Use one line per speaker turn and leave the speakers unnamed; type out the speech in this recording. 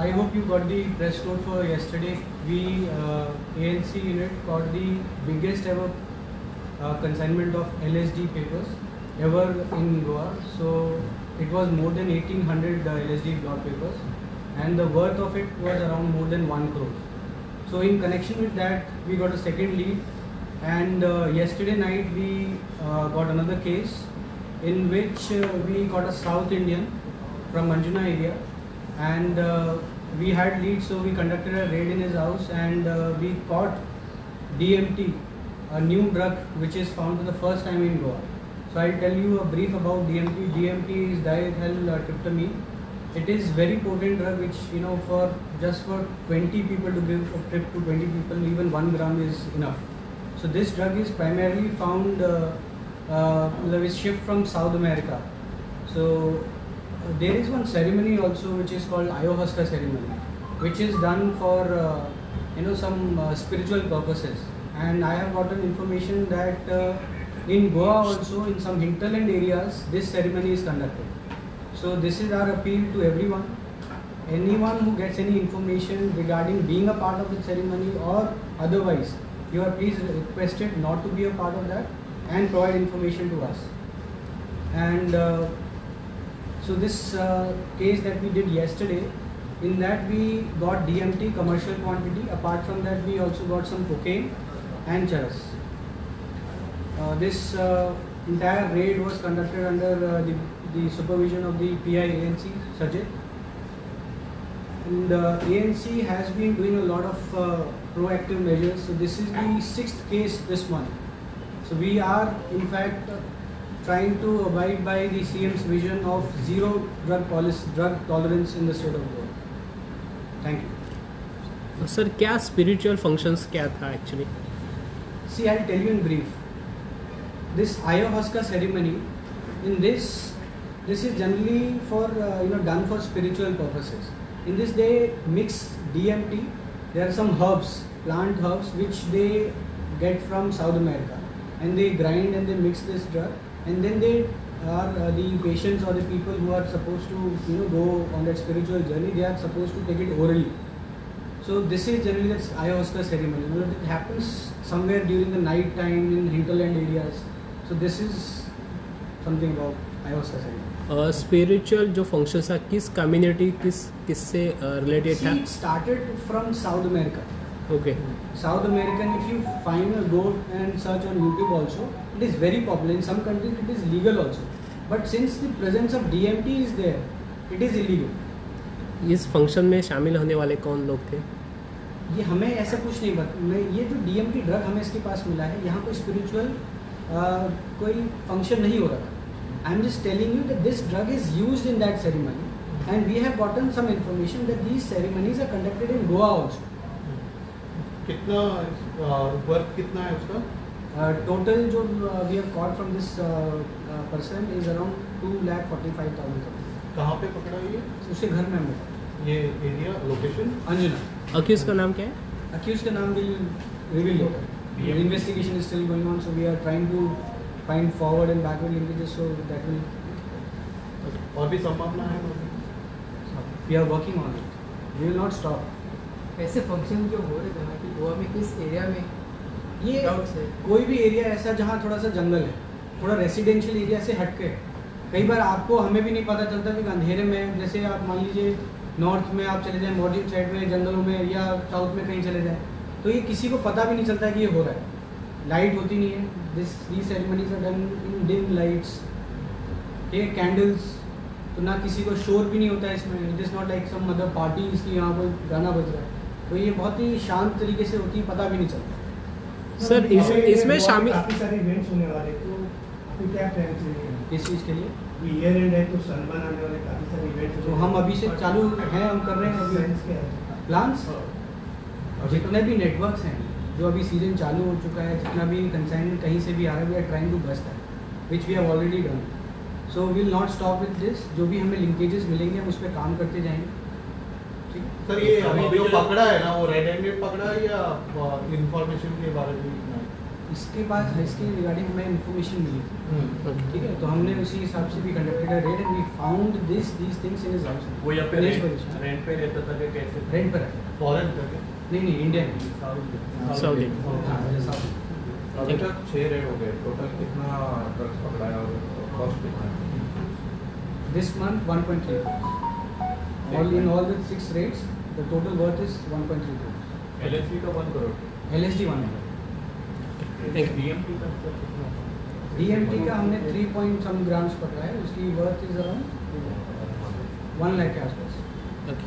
I hope you got the press note for yesterday. We, ANC unit, got the biggest ever consignment of LSD papers ever in Goa. So it was more than 1800 LSD blot papers, and the worth of it was around more than 1 crore. So in connection with that, we got a second lead, and yesterday night we got another case in which we got a South Indian from Manjuna area, and we had leads, so we conducted a raid in his house, and we caught DMT, a new drug which is found for the first time in Goa. So I'll tell you a brief about DMT. DMT is diethyltryptamine. It is very potent drug which, for 20 people to give a trip to 20 people, even 1 gram is enough. So this drug is primarily found, is shipped from South America. So there is one ceremony also which is called ayahuasca ceremony, which is done for some spiritual purposes. And I have gotten information that in Goa also, in some hinterland areas, this ceremony is conducted. So this is our appeal to everyone. Anyone who gets any information regarding being a part of the ceremony or otherwise, you are please requested not to be a part of that and provide information to us. And so this case that we did yesterday, in that we got DMT commercial quantity. Apart from that, we also got some cocaine and charas. This entire raid was conducted under the supervision of the PI ANC, Sajid. And ANC has been doing a lot of proactive measures. So this is the 6th case this month. So we are in fact trying to abide by the CM's vision of zero drug tolerance in the state of Goa. Thank you.
Sir क्या spiritual functions क्या था actually?
See, I'll tell you in brief. This ayahuasca ceremony, in this is generally for done for spiritual purposes. In this they mix DMT. There are some herbs, plant herbs, which they get from South America, and they grind and they mix this drug, and then they are the patients or the people who are supposed to go on that spiritual journey. They are supposed to take it orally. So this is generally the ayahuasca ceremony. It happens somewhere during the night time in hinterland areas. So this is something about ayahuasca ceremony.
Spiritual जो functions था किस community किससे related था?
It started from South America.
Okay.
South American, if you find a go and search on YouTube also, it is very popular. In some countries it is legal also. But since the presence of DMT is there, it is illegal.
इस function में शामिल होने वाले कौन लोग थे?
ये हमें ऐसा कुछ नहीं पता. ये जो DMT ड्रग हमें इसके पास मिला है, यहाँ कोई स्पिरिचुअल कोई फंक्शन नहीं हो रहा था. I am just telling you that this drug is used in that ceremony, and we have gotten some information that these ceremonies are conducted in Goa also.
कितना वर्थ कितना है उसका?
Total जो we have got from this person is around 2,45,000.
कहाँ पे पकड़ा ये?
उसके घर में हमने.
ये एरिया लोकेशन?
अंजुना.
अक्यूज का नाम क्या है?
Accused का नाम will reveal later. The investigation is still going on, so we are trying to find forward and backward linkages, so that will.
और भी संभावना है?
We are working on it. We will not stop.
ऐसे function जो हो रहे थे कि गोवा में किस एरिया में
ये कोई भी एरिया ऐसा जहाँ थोड़ा सा जंगल है, थोड़ा रेसिडेंशियल एरिया से हटके. कई बार आपको हमें भी नहीं पता चलता कि अंधेरे में, जैसे आप मान लीजिए नॉर्थ में आप चले जाएं, मॉर्निंग साइड में जंगलों में, या साउथ में कहीं चले जाएं, तो ये किसी को पता भी नहीं चलता कि ये हो रहा है. लाइट होती नहीं है. these ceremonies are done in dim lights. ये कैंडल्स, तो ना किसी को शोर भी नहीं होता है इसमें. It is not like some other party इसकी यहाँ पर गाना बज रहा है. तो ये बहुत ही शांत तरीके से होती है, पता भी नहीं चलता.
सर इसमें शामिल
काफ़ी सारे इवेंट्स होने वाले, तो आपको क्या प्लान है
इस चीज़ के लिए?
ईयर एंड है तो सलमान आने वाले काफ़ी सारे इवेंट्स.
तो हम अभी से चालू हैं, हम कर रहे हैं
प्लान्स क्या है?
प्लान्स. जितने भी नेटवर्क्स हैं, जो अभी सीजन चालू हो चुका है, जितना भी कंसाइनमेंट कहीं से भी आ रहा है, we are trying to bust that, which we have already done. So will not stop with this. जो भी हमें लिंकेजेस मिलेंगे हम उस पर काम करते जाएंगे. ठीक है
सर, ये अभी जो पकड़ा है ना, वो रेड हैंडेड पकड़ा है या इंफॉर्मेशन के बारे में?
इसके पास इसके रिगार्डिंग हमें इन्फॉर्मेशन मिली थी,
ओके
ठीक है, तो हमने उसी हिसाब से भी conducted a raid and we found these things in his house.
वो यहाँ पे रेंट पे रहता था कि कैसे?
रेंट पर है?
फॉरेन करके
नहीं इंडियन।
साउदी
हाँ साउथ।
अभी तक 6 रेड हो गए। टोटल कितना ड्रग्स पकड़ा है और कॉस्ट कितना है?
This month 1.3 crores. All in all with 6 rates, the total worth is 1.3 crores.
LSD का 1 crore.
LSD 1 crore.
Thank you
DMT का कितना?
DMT का हमने 3 point some grams पकड़ा है, उसकी worth is around 1 lakh के आसपास।
ओके